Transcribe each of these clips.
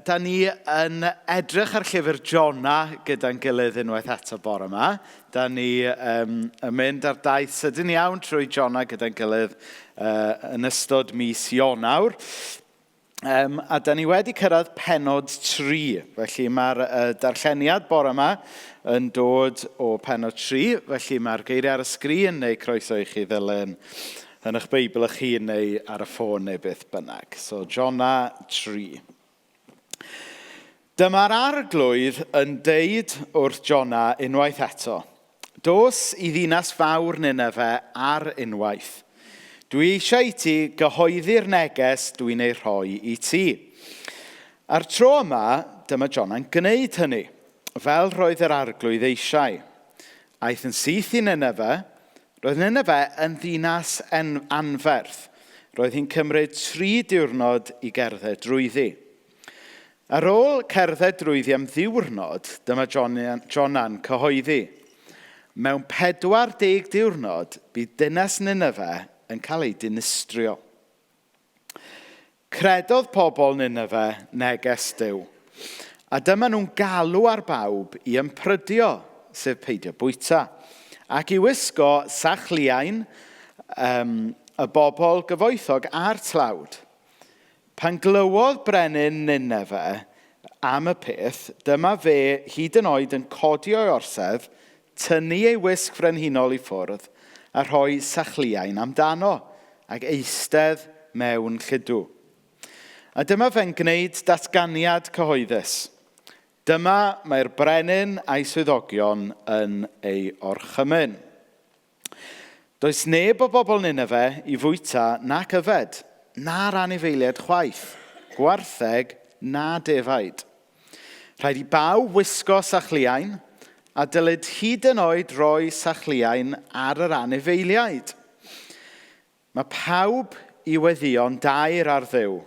da ni yn edrych ar llyfr Jona gyda'n gilydd unwaith eto bore yma. Da ni yn mynd ar daith sydyn iawn trwy Jona gyda'n gilydd yn ystod mis Ionawr. A da ni wedi cyrraedd pennod 3. Felly mae'r darlleniad bore yma yn dod o pennod 3. Felly mae'r geiriau ar y sgrin neu croeso i chi ddilyn yn eich Beibl eich hun neu ar y ffôn neu beth bynnag. So, Jona 3. Dyma'r arglwydd yn deud wrth Jona unwaith eto. Dos i ddinas fawr Nineve ar unwaith. Dwi eisiau i ti gyhoeddi'r neges dwi'n ei rhoi i ti. Ar tro yma, dyma Jona'n gwneud hynny, fel roedd yr arglwydd eisiau. Aeth yn syth i Nineve. Roedd Nineve yn ddinas anferth. Roedd hi'n cymryd 3 diwrnod i gerdded drwyddi. Ar ôl cerdded drwyddi am ddiwrnod, dyma Jona'n cyhoeddi. Mewn 40 diwrnod, bydd dinas Nineve yn cael ei dinistrio. Credodd pobl Nineve neges Duw. A dyma nhw'n galw ar bawb i ymprydio, sef peidio bwyta. Ac i wisgo sachliain y bobl gyfoethog a'r tlawd. Pan glywodd brenin Nineve am y peth, dyma fe hyd yn oed yn codi o'i orsedd, tynnu ei wisg frenhinol i ffwrdd a rhoi sachliain amdano ac eistedd mewn lludw. A dyma fe'n gwneud datganiad cyhoeddus. Dyma mae'r brenin a'i swyddogion yn ei orchymyn. Does neb o bobl Nineve i fwyta nac yfed, na'r anifeiliaid chwaith, gwartheg na defaid. Rhaid i bawb wisgo sachliain a dylid hyd yn oed roi sachliain ar yr anifeiliaid. Mae pawb i weddïo'n daer ar Dduw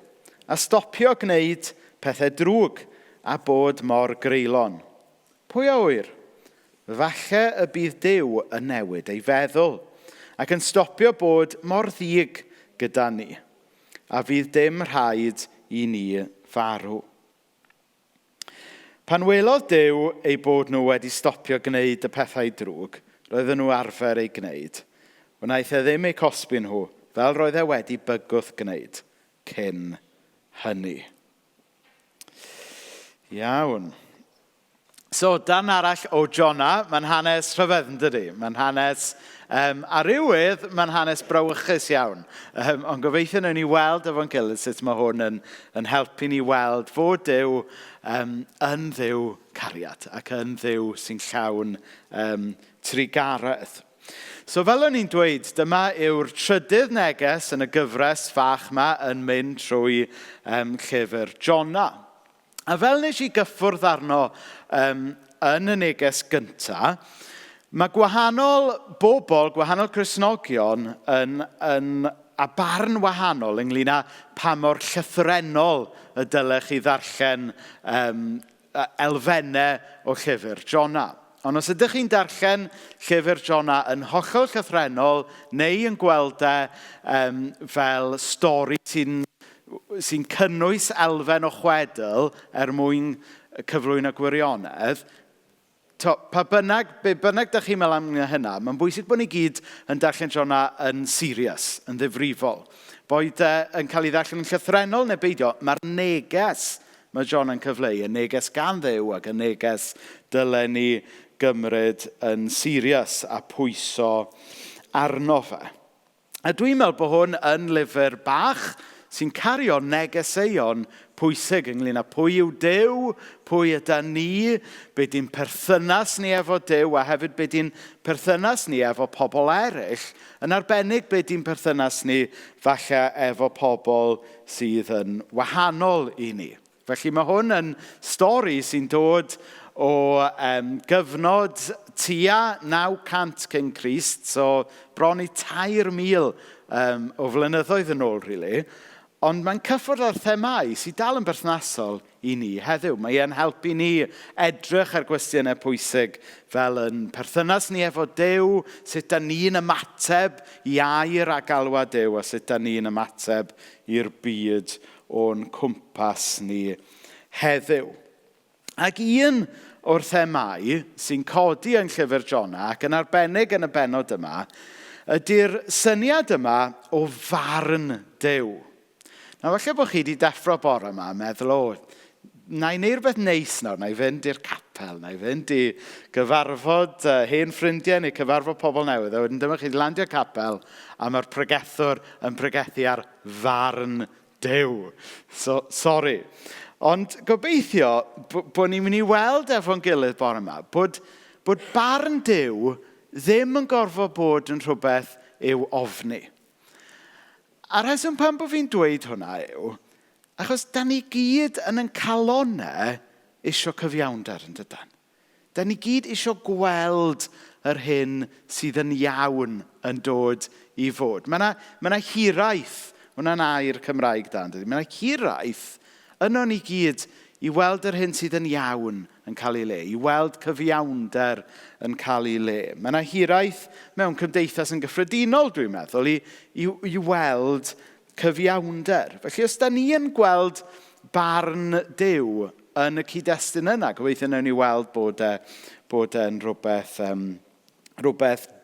a stopio gwneud pethau drwg a bod mor greulon. Pwy a wyr? Falle y bydd Duw yn newid ei feddwl ac yn stopio bod mor ddig gyda ni, a fydd dim rhaid i ni farw. Pan welodd Duw ei bod nhw wedi stopio gwneud y pethau drwg, roedden nhw arfer ei gwneud. Wnaeth e ddim eu cosbi nhw, fel roedd e wedi bygwth gwneud cyn hynny. Iawn. So, dan arall o Jona, mae'n hanes rhyfedd yn dydi. Mae'n hanes, ar rywydd, mae'n hanes brawychus iawn. Ond gobeithio wnawn ni weld efo'n gilydd sut mae hwn yn helpu ni weld fod Duw yn Dduw cariad ac yn Dduw sy'n llawn trigaredd. So fel o'n i'n dweud, dyma yw'r trydydd neges yn y gyfres fach yma yn mynd trwy llyfr Jona. A fel nes i gyffwrdd arno yn y neges gyntaf, mae gwahanol bobl, gwahanol Cristnogion a barn wahanol ynglyn â pa mor llythrenol y dylech i ddarllen elfennau o llyfr Jona. Ond os ydych chi'n darllen llyfr Jona yn hollol llythrenol neu yn gweld fel stori sy'n cynnwys elfen o chwedl mwyn cyflwyno gwirionedd, be bynnag dych chi'n meddwl am hynna, mae'n bwysig bod ni gyd yn darllen Jona yn serious, yn ddifrifol. Boed yn cael ei ddarllen yn llythrenol neu beidio, mae'r neges mae Jona yn cyfleu, y neges gan Dduw ac y neges dylen ni gymryd yn serious a pwyso arno fe. A dwi'n meddwl bod hwn yn lyfr bach sy'n cario negeseuon pwysig ynglyn â pwy yw Duw, pwy yda ni, be di'n perthynas ni efo Duw, a hefyd be di'n perthynas ni efo pobl eraill, yn arbennig be di'n perthynas ni falle efo pobl sydd yn wahanol i ni. Felly mae hwn yn stori sy'n dod o gyfnod tua 900 cyn Crist, so bron i 3,000 o flynyddoedd yn ôl, really. Ond mae'n cyffwrdd ar themau sydd dal yn berthnasol i ni heddiw. Mae e'n helpu ni edrych ar gwestiynau pwysig fel yn perthynas ni efo Duw, sut da ni'n ymateb i air a galwa Duw, a sut da ni'n ymateb i'r byd o'n cwmpas ni heddiw. Ac un o'r themau sy'n codi yn llyfr Jona ac yn arbennig yn y bennod yma ydy'r syniad yma o farn Duw. Nawr falle bod chi wedi deffro bore yma meddwl, na i wneud rhywbeth neis nawr, na i fynd i'r capel, na i fynd i gyfarfod hen ffrindiau neu cyfarfod pobl newydd. A wedyn dyma chi wedi landio capel a mae'r pregethwr yn pregethu ar farn Duw. So, sori. Ond gobeithio bod ni'n mynd i weld efo'n gilydd bore yma, bod barn Duw ddim yn gorfod bod yn rhywbeth i'w ofni. A'r rheswm pan bod fi'n dweud hwnna yw, achos da ni gyd yn calonnau isio cyfiawnder yn dydyn. Da ni gyd isio gweld yr hyn sydd yn iawn yn dod i fod. Mae yna hiraeth, hwnna'n air Cymraeg da, mae yna hiraeth yno ni gyd i weld yr hyn sydd yn iawn yn cael ei le, i weld cyfiawnder yn cael ei le. Mae yna hiraeth mewn cymdeithas yn gyffredinol, dwi'n meddwl, i weld cyfiawnder. Felly os da ni yn gweld barn Duw yn y cyd-destun yna, gobeithio wnawn ni weld bod e'n rhywbeth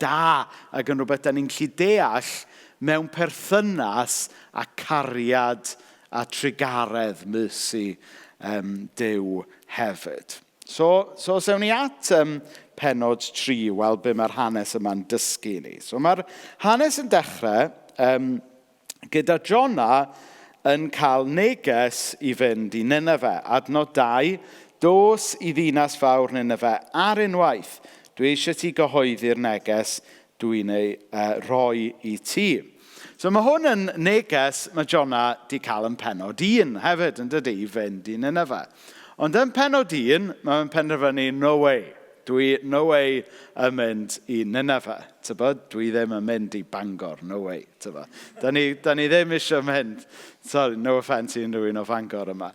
da ac yn rhywbeth da ni'n gallu deall mewn perthynas a cariad a trigaredd mercy Duw hefyd. So sewn ni at pennod 3, wel be mae'r hanes yma'n dysgu ni. So mae'r hanes yn dechrau gyda Jona yn cael neges i fynd i Nineve. Adnod 2, dos i ddinas fawr Nineve ar unwaith. Dwi eisiau ti gyhoeddi'r neges dwi'n rhoi i ti. So mae hwn yn neges mae Jona di cael yn pennod 1 hefyd yn dydy i fynd i Nineve. Ond yn pennod 1, mae'n penderfynu no way. No way yn mynd i Nineve. Dwi ddim yn mynd i Bangor, no way. Da ni ddim eisiau mynd, sorry, no offence i unrhyw un o Bangor yma.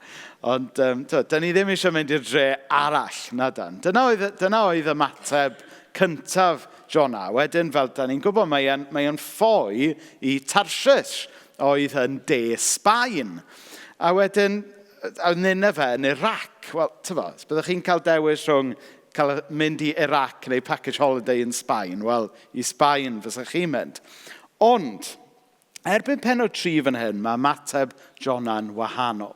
Ond da ni ddim eisiau mynd i'r dre arall, na dan. Dyna oedd ymateb cyntaf Jona. Wedyn, fel da ni'n gwybod, mae o'n ffoi i Tarshish oedd yn de Sbaen. A wedyn, a Nineve yn Iraq. Wel, byddwch chi'n cael dewis rhwng cael mynd i Iraq neu package holiday yn Sbaen. Wel, i Sbaen fysa chi'n mynd. Ond, erbyn pennod 3 fan hyn, mae mateb Jona'n wahanol.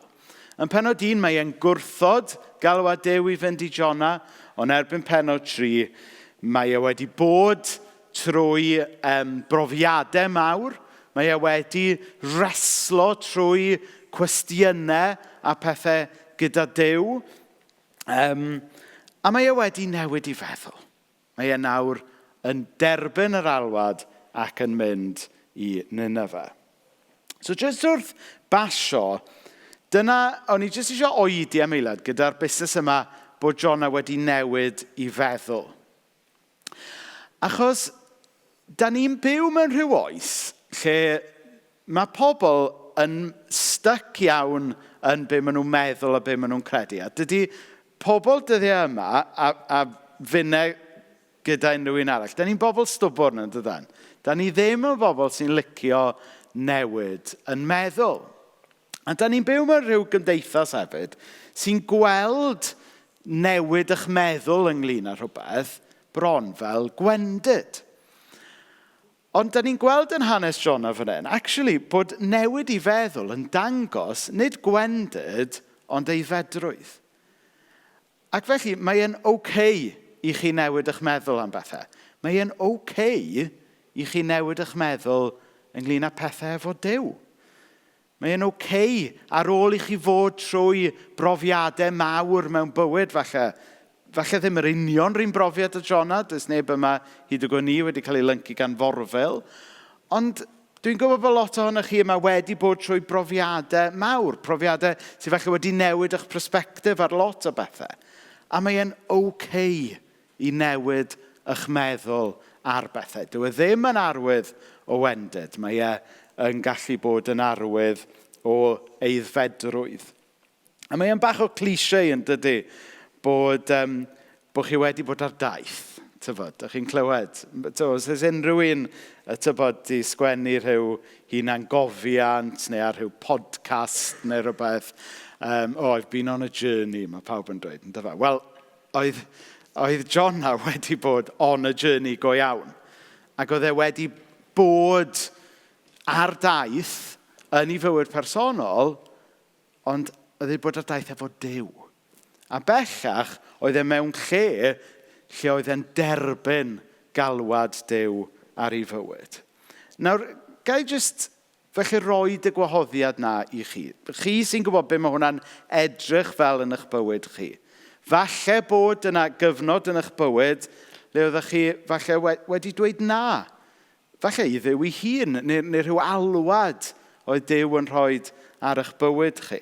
Yn pennod 1, mae e'n gwrthod galw a Duw i fynd i Jona, ond erbyn pennod 3, mae e wedi bod trwy brofiadau mawr, mae e wedi reslo trwy cwestiynau a pethau gyda Duw, a mae e wedi newid i feddwl. Mae e nawr yn derbyn yr alwad ac yn mynd i Nineve. So jyst wrth basio, o'n i jyst eisiau oedi am eiliad gyda'r busnes yma bod Jona wedi newid i feddwl. Achos, da ni'n byw mewn rhyw oes lle mae pobl yn styc iawn yn be maen nhw'n meddwl a be maen nhw'n credu. A dydy pobl dyddiau yma a finnau gyda unrhyw un arall. Da ni'n bobl stwbwrn yn dydyn. Da ni ddim yn bobl sy'n licio newid yn meddwl. A da ni'n byw mewn rhyw gymdeithas hefyd sy'n gweld newid eich meddwl ynglyn â rhywbeth bron fel gwendid. Ond da ni'n gweld yn hanes Jona fan hyn, actually, bod newid i feddwl yn dangos nid gwendid, ond aeddfedrwydd. Ac felly, mae e'n i chi newid eich meddwl am bethau. Mae e'n i chi newid eich meddwl ynglyn â pethau efo Duw. Mae e'n ar ôl i chi fod trwy brofiadau mawr mewn bywyd, falle ddim yr union rhywun brofiad y Jona, does neb yma hyd y gwni wedi cael ei lyncu gan forfil. Ond dwi'n gwybod bod lot ohonoch chi yma wedi bod trwy brofiadau mawr, profiadau sydd falle wedi newid eich persbectif ar lot o bethau. A mae e'n i newid eich meddwl ar bethau. Dyw e ddim yn arwydd o wendid, mae e'n gallu bod yn arwydd o aeddfedrwydd. A mae e'n bach o cliché yn dydy, bod chi wedi bod ar daith. Ydych chi'n clywed? Os oes unrhyw un di sgwennu rhyw hunangofiant neu ar rhyw podcast neu rhywbeth. I've been on a journey, mae pawb yn dweud. Wel, oedd Jona wedi bod on a journey go iawn. Ac oedd e wedi bod ar daith yn ei fywyd personol, ond oedd e bod ar daith efo Duw. A bellach, oedd e mewn lle oedd e'n derbyn galwad Duw ar ei fywyd. Nawr, gai jyst felly roi y gwahoddiad na i chi. Chi sy'n gwybod beth mae hwnna'n edrych fel yn eich bywyd chi. Falle bod yna gyfnod yn eich bywyd le oeddech chi falle wedi dweud na. Falle i Dduw ei hun, neu rhyw alwad oedd Duw yn rhoi ar eich bywyd chi.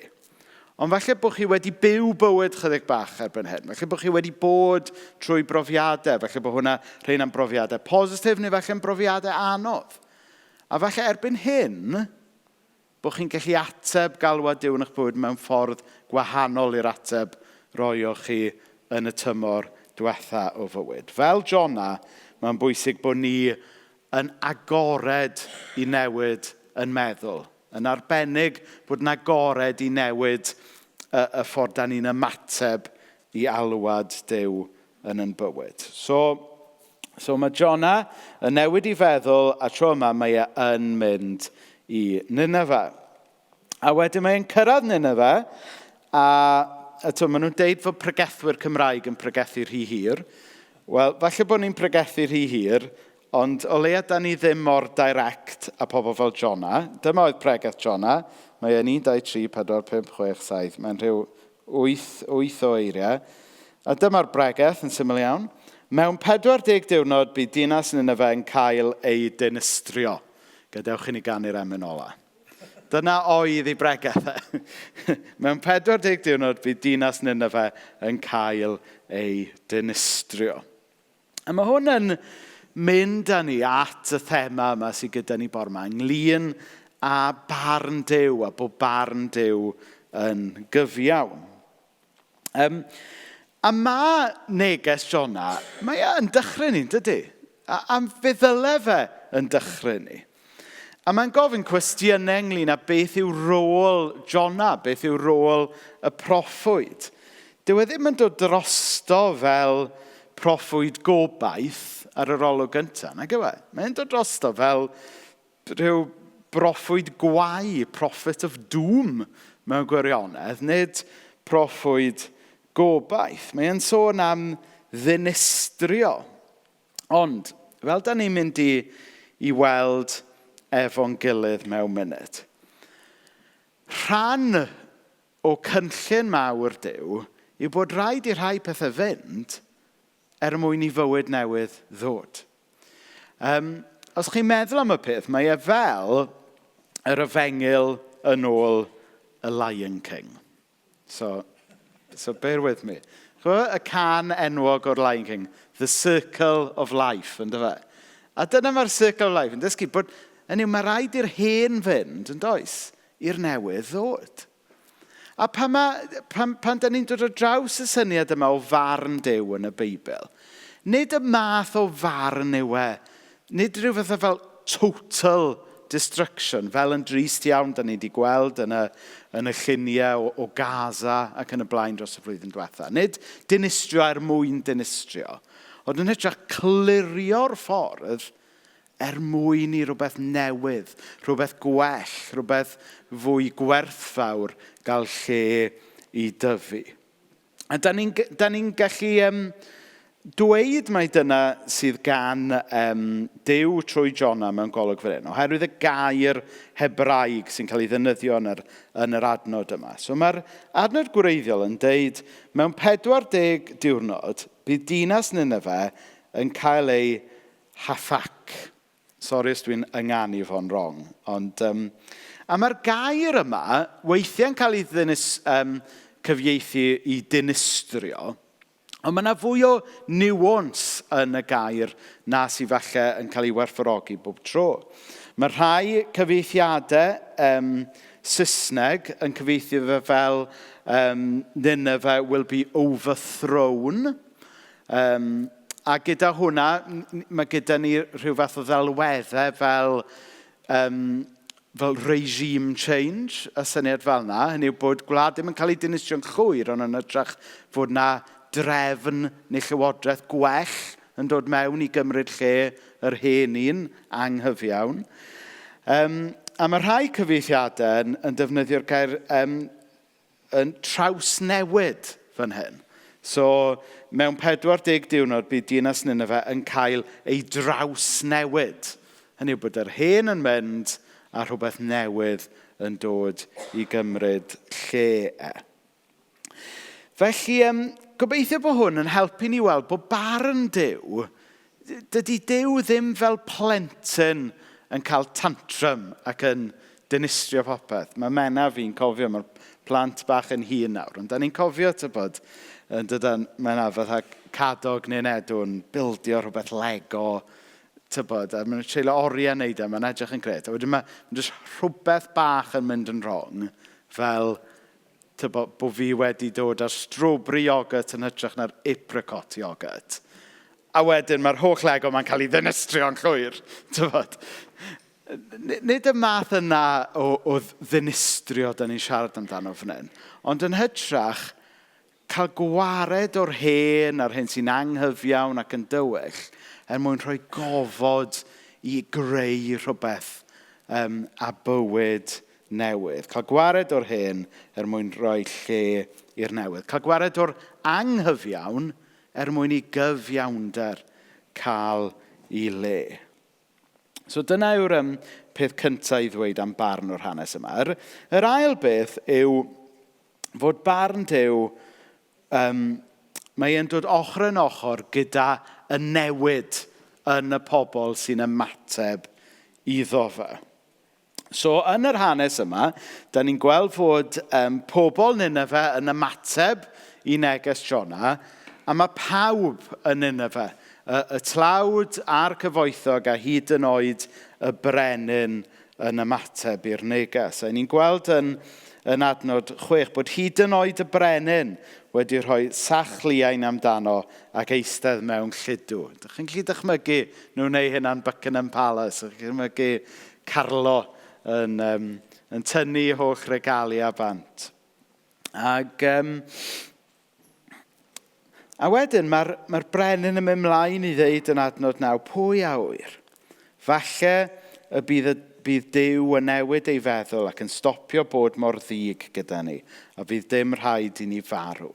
Ond falle bod chi wedi byw bywyd chydig bach erbyn hyn. Falle bod chi wedi bod trwy brofiadau. Falle bod hwnna rhain am brofiadau positif neu falle am brofiadau anodd. A falle erbyn hyn, bod chi'n gallu ateb galwad Duw yn eich bywyd mewn ffordd gwahanol i'r ateb roioch chi yn y tymor diwetha o fywyd. Fel Jona, mae'n bwysig bod ni yn agored i newid yn meddwl. Yn arbennig bod yn agored i newid y ffordd da ni'n ymateb i alwad Duw yn bywyd. So mae Jona yn newid i feddwl a tro yma mae e yn mynd i Nineve. A wedyn mae'n cyrraedd Nineve a maen nhw'n deud fod pregethwyr Cymraeg yn pregethu rhy hir. Wel, falle bod ni'n pregethu rhy hir, ond o leia da ni ddim mor direct a pobl fel Jona. Dyma oedd pregeth Jona. Mae e'n 1, 2, 3, 4, 5, 6, 7. Mae'n rhyw 8 o eiriau. A dyma'r bregeth yn syml iawn. Mewn 40 diwrnod bydd dinas Nineve yn cael ei dinistrio. Gadewch i ni ganu'r emyn ola. Dyna oedd ei bregeth. Mewn 40 diwrnod bydd dinas Nineve yn cael ei dinistrio. A mae hwn yn mynd â ni at y thema yma sydd gyda ni bore yma, ynglyn a barn Duw, a bod barn Duw yn gyfiawn. A mae neges Jona, mae e'n dychryn ni'n dydy. A fe ddyle fe yn dychryn ni. A mae'n gofyn cwestiynau ynglyn â beth yw rôl Jona, beth yw rôl y proffwyd. Dyw e ddim yn dod drosto fel proffwyd gobaith ar yr olwg gyntaf, nag yw e? Mae'n dod drosto fel rhyw broffwyd gwau, prophet of doom mewn gwirionedd, nid proffwyd gobaith. Mae'n sôn am ddinistrio. Ond, fel da ni'n mynd i weld efo'n gilydd mewn munud. Rhan o cynllun mawr Duw yw bod rhaid i rhai pethau fynd mwyn i fywyd newydd ddod. Os chi'n meddwl am y peth, mae e fel yr efengyl yn ôl y Lion King. So bear with me. Y can enwog o'r Lion King, The Circle of Life, ynddo fe? A dyna mae'r Circle of Life yn dysgu bod mae rhaid i'r hen fynd, yn does, i'r newydd ddod. A pan da ni'n dod o draws y syniad yma o farn Duw yn y Beibl, nid y math o farn yw e, nid rhyw fath fel total destruction, fel yn drist iawn da ni wedi gweld yn y lluniau o Gaza ac yn y blaen dros y flwyddyn diwetha. Nid dinistrio mwyn dinistrio, ond yn hytrach clirio'r ffordd mwyn i rhywbeth newydd, rhywbeth gwell, rhywbeth fwy gwerthfawr gael lle i dyfu. A da ni'n gallu dweud mai dyna sydd gan Duw trwy Jona mewn golwg fan hyn, oherwydd y gair Hebraeg sy'n cael ei ddefnyddio yn yr adnod yma. So mae'r adnod gwreiddiol yn deud, mewn 40 diwrnod, bydd dinas Nineve yn cael ei hafac. Sori os dwi'n ynganu fo'n wrong. A mae'r gair yma weithiau'n cael ei cyfieithu i dinistrio, ond mae yna fwy o nuance yn y gair na sydd falle yn cael ei werthfawrogi bob tro. Mae rhai cyfieithiadau Saesneg yn cyfieithu fe fel Nineve will be overthrown. A gyda hwnna, mae gyda ni rhyw fath o ddelweddau fel fel regime change, y syniad fel yna, hynny yw bod gwlad ddim yn cael ei dinistio'n llwyr, ond yn hytrach fod yna drefn neu llywodraeth gwell yn dod mewn i gymryd lle yr hen un anghyfiawn. A mae rhai cyfieithiadau yn defnyddio'r gair yn trawsnewid fan hyn. So, mewn 40 diwrnod bydd dinas Nineve yn cael ei drawsnewid. Hynny yw bod yr hen yn mynd a rhywbeth newydd yn dod i gymryd lle e. Felly, gobeithio bod hwn yn helpu ni weld bod barn Duw, dydy Duw ddim fel plentyn yn cael tantrum ac yn dinistrio popeth. Mae mena fi'n cofio, mae'r plant bach yn hun nawr, ond da ni'n cofio tybod, mena fatha Cadog neu'n Edw'n bildio rhywbeth Lego, tybod, a mae'n treulio oriau wneud e, mae'n edrych yn gret. A wedyn mae rhywbeth bach yn mynd yn wrong, fel tybod, bod fi wedi dod â'r strawberry yoghurt yn hytrach na'r apricot yoghurt. A wedyn mae'r holl Lego mae'n cael ei ddinistrio'n llwyr, tybod. Nid y math yna o ddinistrio da ni'n siarad amdano fan hyn, ond yn hytrach cael gwared o'r hen a'r hyn sy'n anghyfiawn ac yn dywyll mwyn rhoi gofod i greu rhywbeth a bywyd newydd. Cael gwared o'r hen mwyn rhoi lle i'r newydd. Cael gwared o'r anghyfiawn mwyn i gyfiawnder cael i le. So dyna yw'r peth cyntaf i ddweud am barn o'r hanes yma. Yr ail beth yw fod barn Duw, mae e'n dod ochr yn ochr gyda y newid yn y pobl sy'n ymateb iddo fe. So yn yr hanes yma, da ni'n gweld fod pobl Nineve yn ymateb i neges Jona, a mae pawb yn Nineve, y tlawd a'r cyfoethog a hyd yn oed y brenin yn ymateb i'r neges. A ni'n gweld yn adnod 6 bod hyd yn oed y brenin wedi rhoi sachliain amdano ac eistedd mewn lludw. Dych chi'n gallu dychmygu nhw'n neu hynna'n Buckingham Palace. Dych chi'n dychmygu Carlo yn tynnu holl regalia bant. A wedyn mae'r brenin yn mynd mlaen i ddeud yn adnod 9, pwy a wyr? Falle y bydd Duw yn newid ei feddwl ac yn stopio bod mor ddig gyda ni, a bydd dim rhaid i ni farw.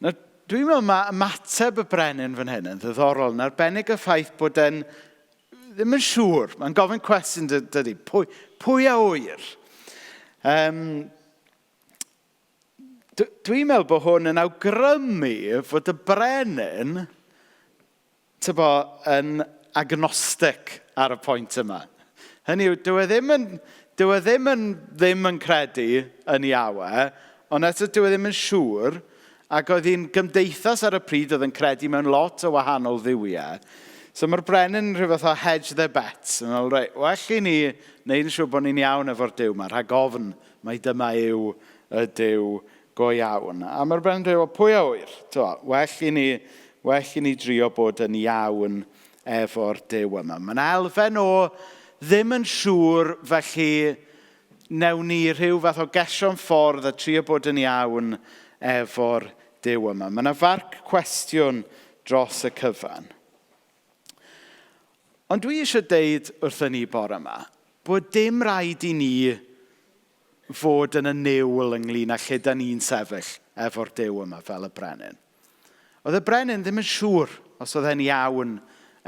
Nawr, dwi'n meddwl mae ymateb y brenin fan hyn yn ddiddorol, yn arbennig y ffaith bod e'n ddim yn siŵr. Mae'n gofyn cwestiwn dydy, pwy a wyr? Dwi'n meddwl bod hwn yn awgrymu fod y brenin yn agnostic ar y pwynt yma. Hynny yw, dyw e ddim yn credu yn Iawe, ond eto dyw e ddim yn siŵr, ac oedd hi'n gymdeithas ar y pryd oedd yn credu mewn lot o wahanol dduwiau. So mae'r brenin rhyw fath o hedge their bets. Well i ni wneud yn siŵr bod ni'n iawn efo'r Duw yma, rhag ofn mai dyma yw y Duw go iawn. A mae'r brenin dweud, pwy a wyr? Well i ni drio bod yn iawn efo'r Duw yma. Mae'n elfen o ddim yn siŵr, felly newn ni rhyw fath o gesio'n ffordd a trio bod yn iawn efo'r Duw yma. Mae yna farc cwestiwn dros y cyfan. Ond dwi eisiau deud wrthyn ni bore yma, bod dim rhaid i ni fod yn y niwl ynglyn â lle da ni'n sefyll efo'r Duw yma fel y brenin. Oedd y brenin ddim yn siŵr os oedd e'n iawn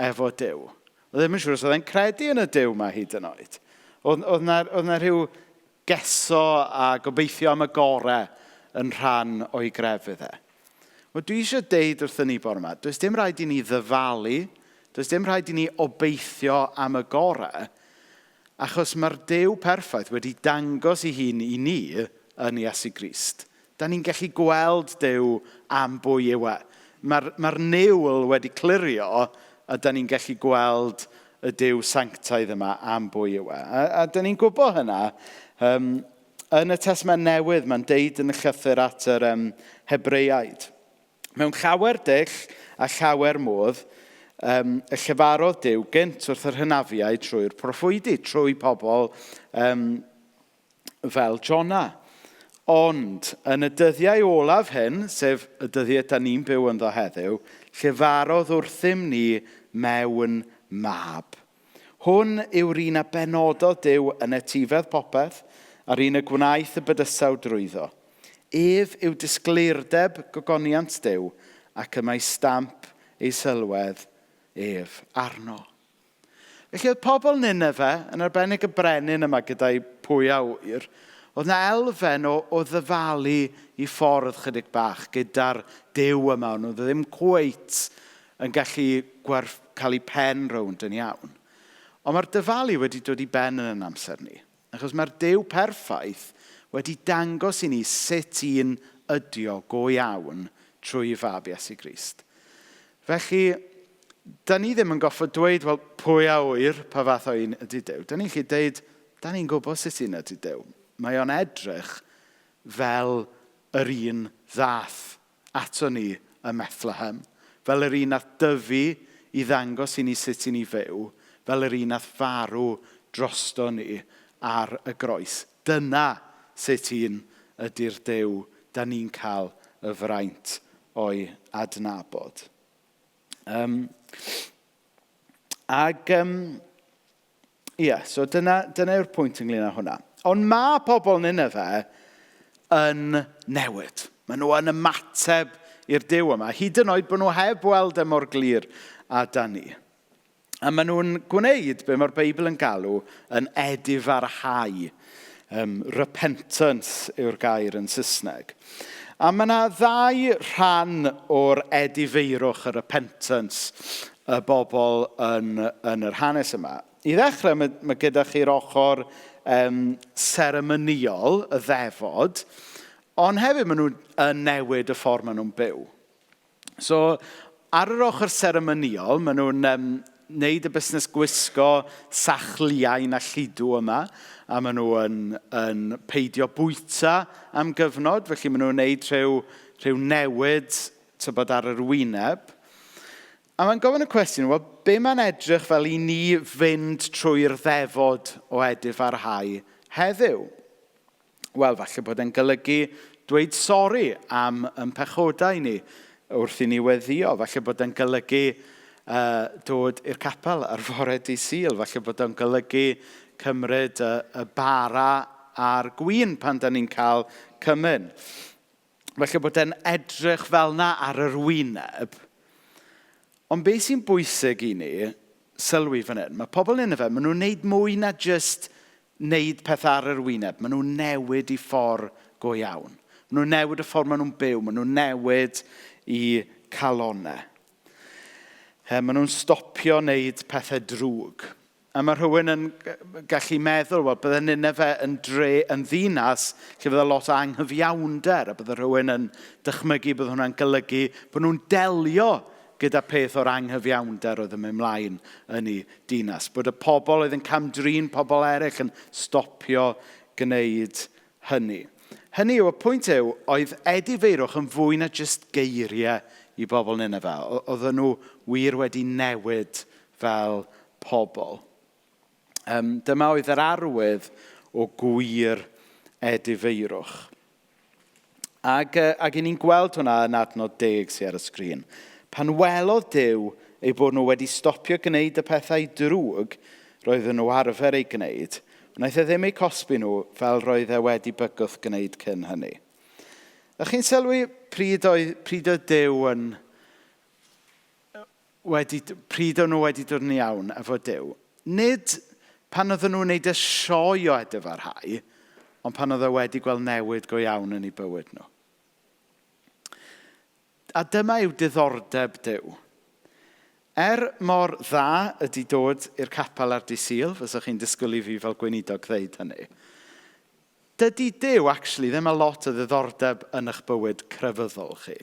efo Duw. Oedd ddim yn siŵr os oedd e'n credu yn y Duw yma hyd yn oed. Oedd na rhyw geso a gobeithio am y gorau yn rhan o'i grefydd e. Wel, dwi eisiau deud wrthyn ni bore yma, does dim rhaid i ni ddyfalu, does dim rhaid i ni obeithio am y gorau, achos mae'r Duw perffaith wedi dangos ei hun i ni yn Iesu Grist. Da ni'n gallu gweld Duw am bwy yw e. Mae'r niwl wedi clirio a da ni'n gallu gweld y Duw sanctaidd yma am bwy yw e. A da ni'n gwybod hynna. Yn y Testament Newydd, mae'n deud yn y llythyr at yr Hebreaid. Mewn llawer dull a llawer modd, y llefarodd Duw gynt wrth yr hynafiau trwy'r proffwydi, trwy pobl fel Jona. Ond yn y dyddiau olaf hyn, sef y dyddiau da ni'n byw ynddo heddiw, llefarodd wrthym ni mewn mab. Hwn yw'r un a benododd Duw yn etifedd popeth, a'r un y gwnaeth y bydysawd drwyddo. Ef yw disgleirdeb gogoniant Duw, ac y mae stamp ei sylwedd ef arno. Felly oedd pobl Nineve, yn arbennig y brenin yma gyda'i pwy a wyr, oedd na elfen o ddyfalu i ffordd chydig bach gyda'r Duw yma. Oedd ddim cweit yn gallu cael ei pen rownd yn iawn. Ond mae'r dyfalu wedi dod i ben yn amser ni. Achos mae'r Duw perffaith wedi dangos i ni sut un ydio go iawn trwy fab Iesu Grist. Felly, da ni ddim yn goffod dweud, wel, pwy a wyr pa fath o un ydy Duw. Da ni'n gallu dweud, da ni'n gwybod sut un ydy Duw. Mae o'n edrych fel yr un ddath ato ni ym Methlehem. Fel yr un nath dyfu i ddangos i ni sut i ni fyw. Fel yr un nath farw drosto ni ar y groes. Dyna sut un ydy'r Duw da ni'n cael y fraint o'i adnabod. So dyna yw'r pwynt ynglyn â hwnna. Ond mae pobl Nineve yn newid. Maen nhw yn ymateb i'r Duw yma. Hyd yn oed bod nhw heb weld mor glir a da ni. A maen nhw'n gwneud be mae'r Beibl yn galw yn edifarhau. Repentance yw'r gair yn Saesneg. A mae yna ddau rhan o'r edifeirwch y repentance y bobl yn yr hanes yma. I ddechrau, mae gyda chi'r ochr seremoniol, y ddefod, ond hefyd maen nhw'n newid y ffordd maen nhw'n byw. So, ar yr ochr seremoniol, maen nhw'n wneud y busnes gwisgo sachliau na lludw yma, a maen nhw yn peidio bwyta am gyfnod, felly maen nhw'n wneud rhyw newid tybod ar yr wyneb. A mae'n gofyn y cwestiwn, wel, be mae'n edrych fel i ni fynd trwy'r ddefod o edifarhau heddiw? Wel, falle bod e'n golygu dweud sori am pechodau ni wrth i ni weddio. Falle bod e'n golygu dod i'r capel ar fore dydd Sul. Falle bod e'n golygu cymryd y bara a'r gwyn pan da ni'n cael cymyn. Falle bod e'n edrych fel na ar yr wyneb. Ond beth sy'n bwysig i ni, sylwi fan hyn, mae pobl yn maen nhw'n neud mwy na just neud pethau ar yr wyneb. Maen nhw'n newid i ffordd go iawn. Maen nhw'n newid y ffordd maen nhw'n byw. Maen nhw'n newid i calonnau. Maen nhw'n stopio wneud pethau drwg. A mae rhywun yn gallu meddwl, wel, bydde Nineve yn ddinas lle bydde lot o anghyfiawnder, a bydde rhywun yn dychmygu bydde hwnna'n golygu bod nhw'n delio gyda peth o'r anghyfiawnder oedd yn mynd mlaen yn ei dinas. Bod y pobl oedd yn camdrin pobl eraill yn stopio gwneud hynny. Hynny yw, y pwynt yw, oedd edifeirwch yn fwy na just geiriau i bobl Nineve. Oedden nhw wir wedi newid fel pobl. Dyma oedd yr arwydd o gwir edifeirwch. Ac i ni'n gweld hwnna yn adnod 10 sydd ar y sgrin. Pan welodd Duw eu bod nhw wedi stopio gwneud y pethau drwg roedden nhw arfer ei gwneud, wnaeth e ddim eu cosbi nhw fel roedd e wedi bygwth gwneud cyn hynny. A chi'n sylwi pryd oedd Duw pryd oedd nhw wedi dod yn iawn efo Duw. Nid pan oedden nhw'n wneud y sioe o edifarhau, ond pan oedd e wedi gweld newid go iawn yn eu bywyd nhw. A dyma yw diddordeb Duw. Mor dda ydy dod i'r capel ar dydd Sul, fysach chi'n disgwyl i fi fel gweinidog ddeud hynny. Dydy Duw actually ddim a lot o ddiddordeb yn eich bywyd crefyddol chi.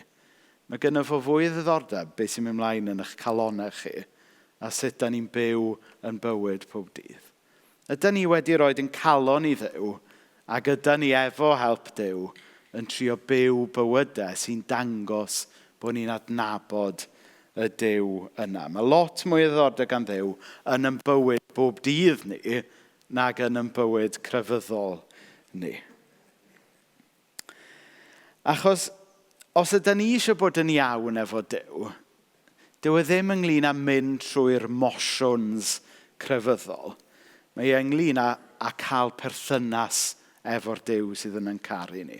Mae gynno fo fwy o ddiddordeb beth sy'n mynd mlaen yn eich calonnau chi a sut da ni'n byw yn bywyd pob dydd. Ydyn ni wedi rhoi yn calon i Dduw ac ydyn ni efo help Duw yn trio byw bywydau sy'n dangos bod ni'n adnabod y Duw yna. Mae lot mwy o ddordeb gan Dduw yn ein bywyd bob dydd ni nag yn ein bywyd crefyddol ni. Achos os ydyn ni eisiau bod yn iawn efo Duw, Dyw e ddim ynglyn â mynd trwy'r mosiwns crefyddol. Mae e ynglyn â cael perthynas efo'r Duw sydd yn caru ni.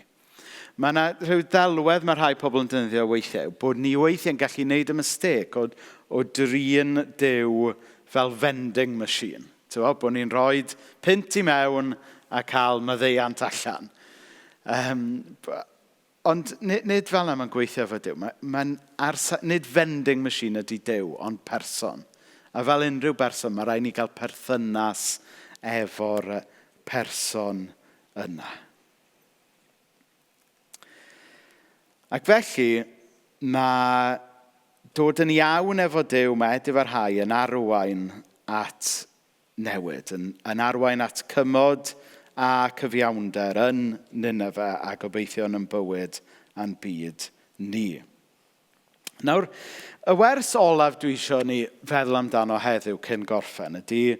Mae yna rhyw ddelwedd mae rhai pobl yn defnyddio weithiau, bod ni weithiau'n gallu gwneud y mistake o drin Duw fel vending machine. Bod ni'n rhoi pint i mewn a cael maddeuant allan. Ond nid fel yna mae'n gweithio efo Duw. Nid vending machine ydy Duw, ond person. A fel unrhyw berson, mae rhaid ni gael perthynas efo'r person yna. Ac felly, mae dod yn iawn efo Duw mae dyfarhau yn arwain at newid, yn arwain at cymod a cyfiawnder yn Nineve a gobeithio yn bywyd a'n byd ni. Nawr, y wers olaf dwi eisiau ni feddwl amdano heddiw cyn gorffen ydy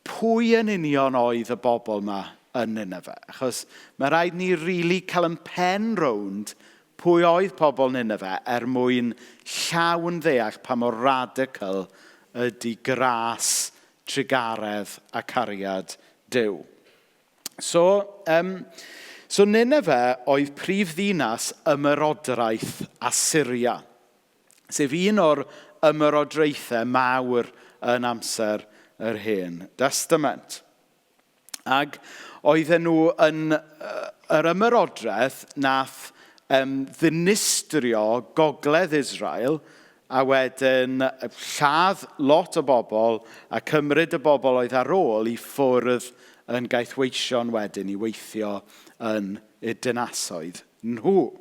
pwy yn union oedd y bobl yma yn Nineve. Achos mae rhaid ni rili cael yn pen rownd pwy oedd pobl Nineve mwyn llawn ddeall pa mor radical ydy gras, trigaredd a cariad Duw. So Nineve oedd prif ddinas ymerodraeth Assyria, sef un o'r ymerodraethau mawr yn amser yr Hen Testament. Ac oedden nhw yn yr ymerodraeth nath ddinistrio gogledd Israel a wedyn lladd lot o bobl a cymryd y bobl oedd ar ôl i ffwrdd yn gaethweision wedyn i weithio yn y dinasoedd nhw.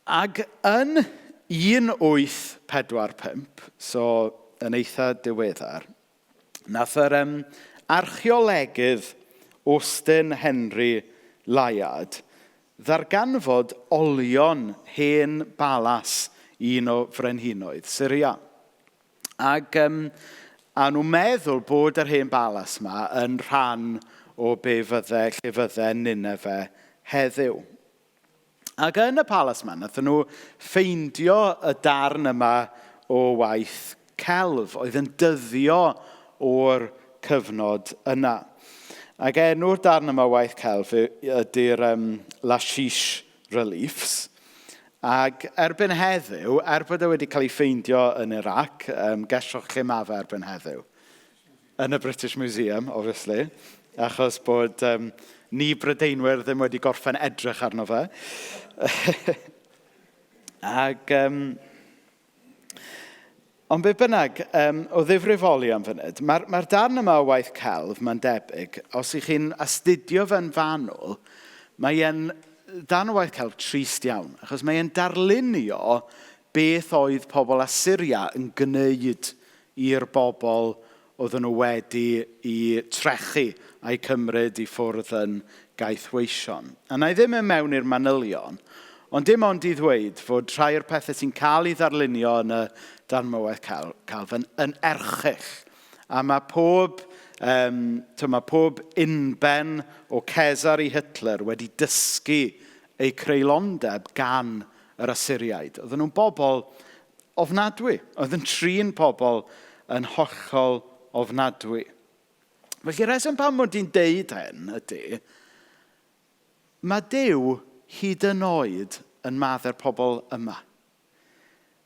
Ac yn 1845, so yn eitha diweddar, nath yr archeolegydd Austin Henry Llwyd ddarganfod olion hen balas un o frenhinoedd Syria. Ac a nhw'n meddwl bod yr hen balas yma yn rhan o lle fydde Nineve heddiw. Ac yn y palas yma, nath nhw ffeindio y darn yma o waith celf oedd yn dyddio o'r cyfnod yna. Ac enw'r darn yma waith celf ydy'r Lashish Reliefs. Ac erbyn heddiw, bod e wedi cael ei ffeindio yn Iraq, gellwch lle mae fe erbyn heddiw. Yn y British Museum, obviously, achos bod ni Brydeinwyr ddim wedi gorffen edrych arno fe. Ac ond be bynnag, o ddifrifoli am fynyd, mae'r darn yma o waith celf, mae'n debyg, os ych chi'n astudio fe'n fanwl, mae'n darn o waith celf trist iawn, achos mae'n darlunio beth oedd pobl Assyria yn gwneud i'r bobl oedden nhw wedi i trechu a'i cymryd i ffwrdd yn gaethweision. A na i ddim yn mewn i'r manylion, ond dim ond i ddweud fod rhai o'r pethau sy'n cael ei ddarlunio yn y darn waith celf yn erchyll. A mae pob unben o Cesar i Hitler wedi dysgu eu creulondeb gan yr Assyriaid. Oedden nhw'n bobl ofnadwy. Oedden trin pobl yn hollol ofnadwy. Felly reswm pam mod i'n deud hyn ydy, mae Duw hyd yn oed yn maddau'r pobl yma.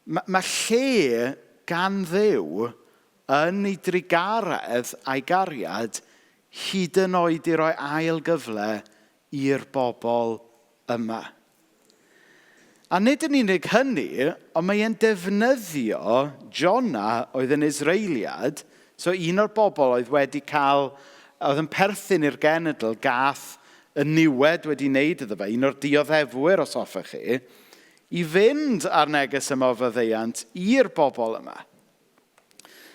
Mae lle gan Dduw yn ei drigaredd a'i gariad hyd yn oed i roi ail gyfle i'r bobl yma. A nid yn unig hynny, ond mae'n defnyddio Jona oedd yn Israeliad, so un o'r bobl oedd wedi cael, oedd yn perthyn i'r genedl gath y niwed wedi wneud iddo fe, un o'r dioddefwyr os hoffech chi, i fynd ar neges yma o faddeuant i'r bobl yma.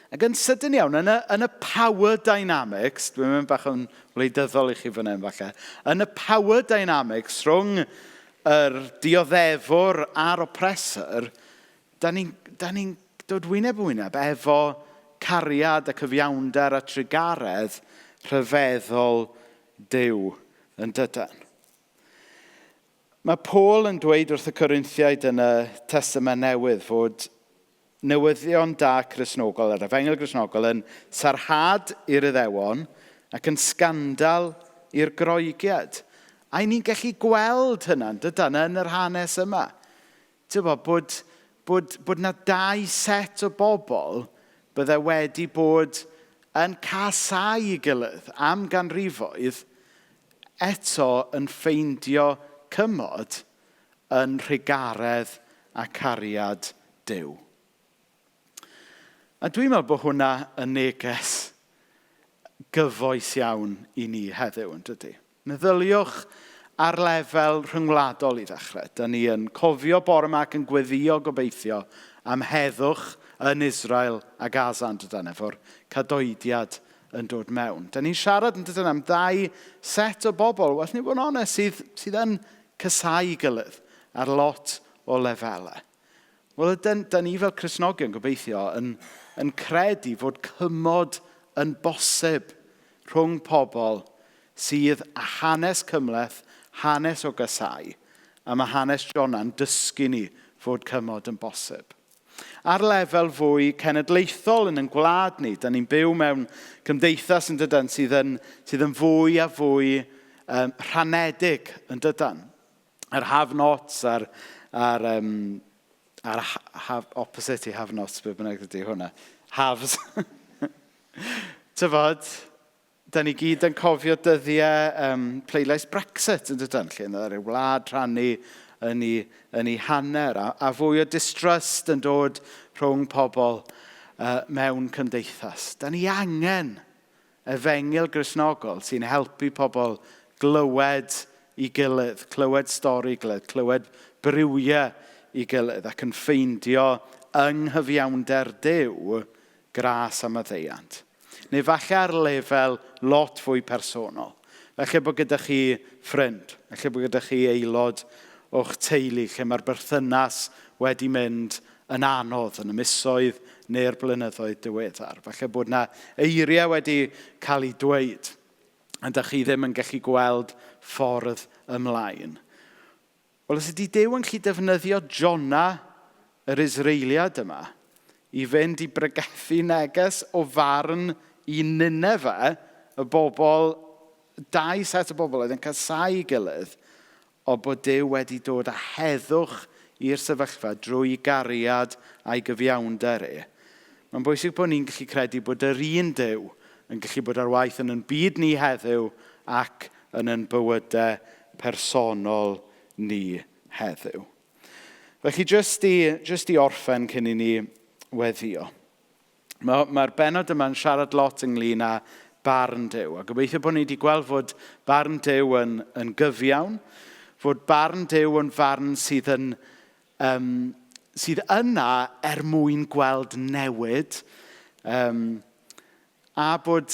Ac yn sydyn iawn, yn y power dynamics, dwi'n mynd bach yn wleidyddol i chi fan hyn falle, yn y power dynamics rhwng yr dioddefwr a'r oppressor, da ni'n dod wyneb efo cariad a cyfiawnder a trigaredd rhyfeddol Duw yn dydyn. Mae Paul yn dweud wrth y Corinthiaid yn y Testament Newydd fod newyddion da Cristnogol, yr Efengyl Cristnogol, yn sarhad i'r Iddewon ac yn sgandal i'r Groegiad. A ni'n gallu gweld hynna, dydyn, yn yr hanes yma. Bod na dau set o bobl bydde wedi bod yn casau ei gilydd am ganrifoedd, eto yn ffeindio cymod yn rhigaredd a cariad Duw. A dwi'n meddwl bod hwnna yn neges gyfoes iawn i ni heddiw, yn dydy. Meddyliwch ar lefel rhyngwladol i ddechrau. Da ni yn cofio bore yma ac yn gweddio gobeithio am heddwch yn Israel a Gaza, yn dydyn, efo'r cadoediad yn dod mewn. Da ni'n siarad yn dydyn am ddau set o bobl, well ni bod yn onest, sydd yn casau gilydd ar lot o lefelau. Wel, da ni fel Cristnogion gobeithio yn credu fod cymod yn bosib rhwng pobl sydd â hanes cymleth, hanes o gasau, a mae hanes Jona yn dysgu ni fod cymod yn bosib. Ar lefel fwy cenedlaethol yn gwlad ni, da ni'n byw mewn cymdeithas yn dydyn sydd yn fwy a fwy rhanedig yn dydyn. Yr have-nots a'r opposite i have-nots, be bynnag ydy hwnna. Haves. Tyfod, da ni gyd yn cofio dyddiau pleidlais Brexit yn dydyn, lle yna ryw wlad rhannu yn ei hanner, a fwy o distrust yn dod rhwng pobl mewn cymdeithas. Da ni angen efengyl Gristnogol sy'n helpu pobl glywed i gilydd, clywed stori i gilydd, clywed brywiau i gilydd ac yn ffeindio ynghyfiawnder Duw gras a maddeuant. Neu falle ar lefel lot fwy personol. Falle bod gyda chi ffrind, falle bod gyda chi aelod o'ch teulu lle mae'r berthynas wedi mynd yn anodd yn y misoedd neu'r blynyddoedd diweddar. Falle bod yna eiriau wedi cael ei dweud a da chi ddim yn gallu gweld ffordd ymlaen. Wel, os ydy Duw yn gallu defnyddio Jona, yr Israeliad yma, i fynd i bregethu neges o farn i Nineve, y bobl, dau set o bobl oedd yn casau gilydd, o bod Duw wedi dod â heddwch i'r sefyllfa drwy gariad a'i gyfiawnder e. Mae'n bwysig bod ni'n gallu credu bod yr un Duw yn gallu bod ar waith yn byd ni heddiw ac yn bywydau personol ni heddiw. Felly, jyst i orffen cyn i ni weddio. Mae'r benod yma'n siarad lot ynglyn â barn Duw. A gobeithio bod ni wedi gweld fod barn Duw yn gyfiawn, fod barn Duw yn farn sydd yna mwyn gweld newid, a bod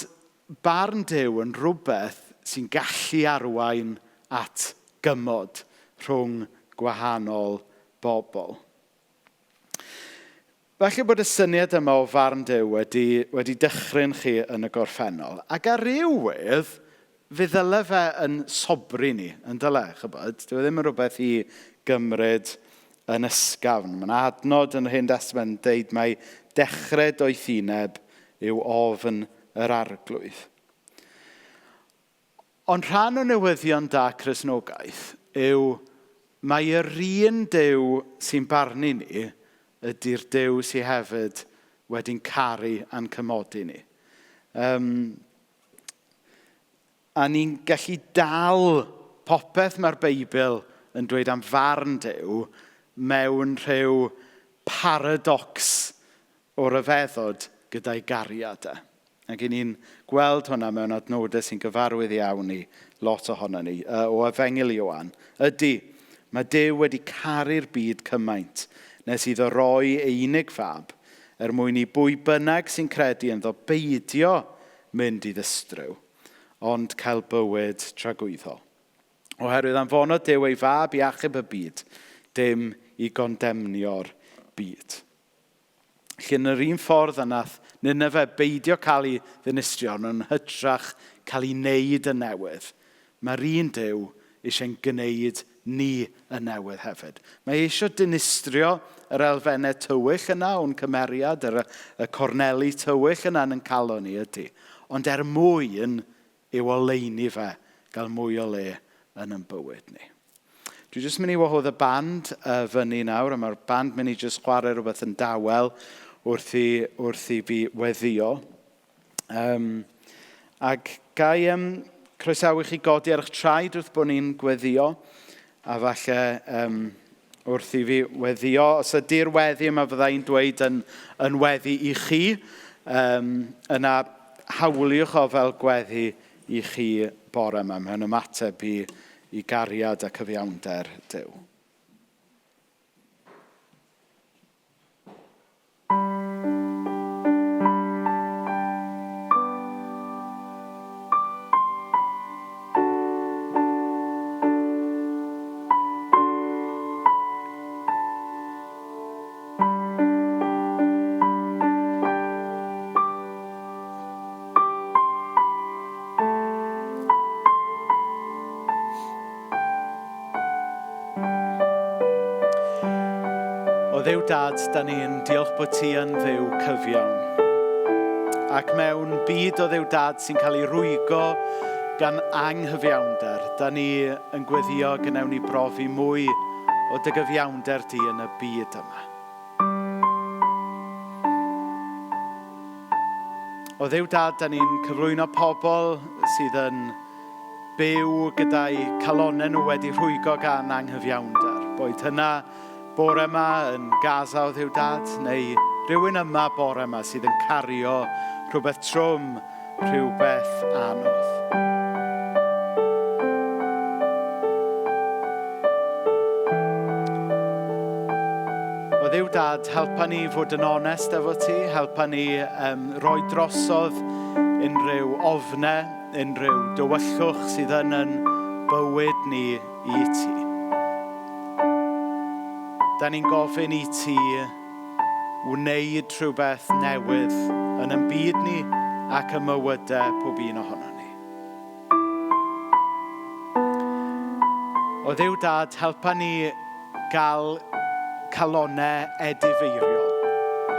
barn Duw yn rhywbeth sy'n gallu arwain at gymod rhwng gwahanol bobl. Falle bod y syniad yma o farn Duw wedi dychryn chi yn y gorffennol. Ac ar ryw wedd, fe ddyle fe yn sobri ni, yn dyle, chybod. Dyw ddim yn rhywbeth i gymryd yn ysgafn. Mae'n adnod yn yr Hen Testament yn deud mai dechrau doethineb yw ofn yr arglwydd. Ond rhan o newyddion da Cristnogaeth yw mai yr un Duw sy'n barnu ni ydy'r Duw sy'n hefyd wedi'n caru a'n cymodi ni. A ni'n gallu dal popeth mae'r Beibl yn dweud am farn Duw mewn rhyw paradox o ryfeddod gyda'i gariadau. Ac i ni'n gweld hwnna mewn adnodau sy'n gyfarwydd iawn i lot ohono ni o Efengyl Ioan. Ydy, mae Duw wedi caru'r byd cymaint nes iddo roi ei unig fab mwyn i bwy bynnag sy'n credu ynddo beidio mynd i ddistryw, ond cael bywyd tragwyddol. Oherwydd anfonodd Duw ei fab i achub y byd, dim i gondemnio'r byd. Felly yn yr un ffordd a nath Nineve beidio cael ei ddinistrio, yn hytrach cael ei wneud yn newydd. Mae'r un Duw eisiau'n gwneud ni yn newydd hefyd. Mae eisiau dinistrio yr elfennau tywyll yna o'n cymeriad, y corneli tywyll yna yn calon ni ydy. Ond mwyn i'w oleini fe, gael mwy o le yn bywyd ni. Dwi jyst mynd i wahodd y band fyny nawr, a mae'r band mynd i jyst chwarae rhywbeth yn dawel wrth i fi weddio. Ac gai croesawu chi godi ar eich traed wrth bod ni'n gweddio, a falle wrth i fi weddio, os ydy'r weddi yma fydda i'n dweud yn weddi i chi, yna hawliwch o fel gweddi i chi bore yma, mewn ymateb i gariad a cyfiawnder Duw. Dduw Dad, da ni'n diolch bod ti yn Dduw cyfiawn. Ac mewn byd o Dduw Dad sy'n cael ei rwygo gan anghyfiawnder, da ni yn gweddio gynnawn ni brofi mwy o dy gyfiawnder di yn y byd yma. O Dduw Dad, da ni'n cyflwyno pobl sydd yn byw gyda'i calonnau nhw wedi rhwygo gan anghyfiawnder. Boed hynna bore yma yn Gaza o Dduw Dad, neu rhywun yma bore yma sydd yn cario rhywbeth trwm, rhywbeth anodd. O Dduw Dad, helpa ni fod yn onest efo ti, helpa ni roi drosodd unrhyw ofnau, unrhyw dywyllwch sydd yn bywyd ni i ti. Da ni'n gofyn i ti wneud rhywbeth newydd yn byd ni ac y mywydau pob un ohono ni. O Dduw Dad, helpa ni gael calonnau edifeiriol.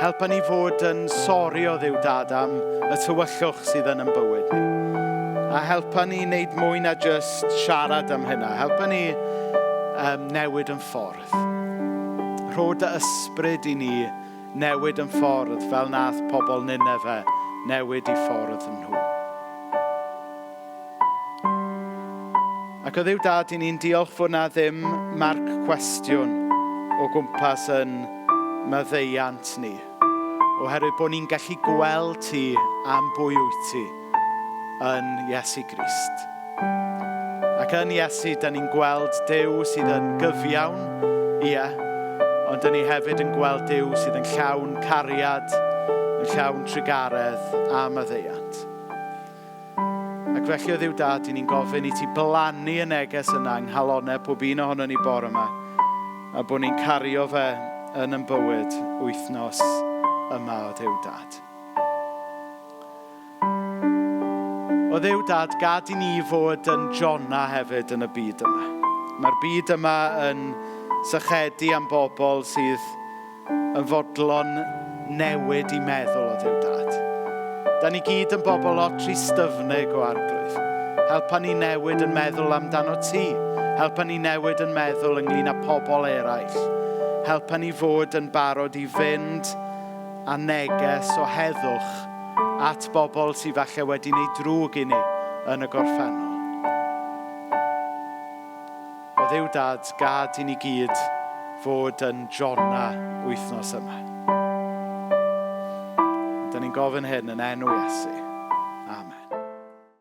Helpa ni fod yn sori o Dduw Dad am y tywyllwch sydd yn bywyd ni. A helpa ni wneud mwy na just siarad am hynna. Helpa ni newid yn ffordd. Rhod y ysbryd i ni newid yn ffordd fel nath pobl Nineve newid i ffordd nhw. Ac o Dduw Dad, i ni'n diolch fod na ddim marc cwestiwn o gwmpas yn maddeuant ni. Oherwydd bod ni'n gallu gweld ti am bwy wyt ti yn Iesu Grist. Ac yn Iesu, da ni'n gweld Duw sydd yn gyfiawn, ie, ond da ni hefyd yn gweld Duw sydd yn llawn cariad, yn llawn trigaredd a maddeuant. Ac felly o Dduw Dad, i ni'n gofyn i ti blannu y neges yna yng nghalonnau pob un ohono ni bore yma, a bod ni'n cario fe yn bywyd wythnos yma o Dduw Dad. O Dduw Dad, gad i ni fod yn Jona hefyd yn y byd yma. Mae'r byd yma yn sychedu am bobl sydd yn fodlon newid i meddwl o Dduw Dad. Da ni gyd yn bobl lot trystyfnig o arglwydd. Helpa ni newid yn meddwl amdano ti. Helpa ni newid yn meddwl ynglyn â pobl eraill. Helpa ni fod yn barod i fynd a neges o heddwch at bobl sydd falle wedi wneud drwg i ni yn y gorffennol. O Dduw Dad, gad i ni gyd fod yn Jona wythnos yma. Da ni'n gofyn hyn yn enw Iesu.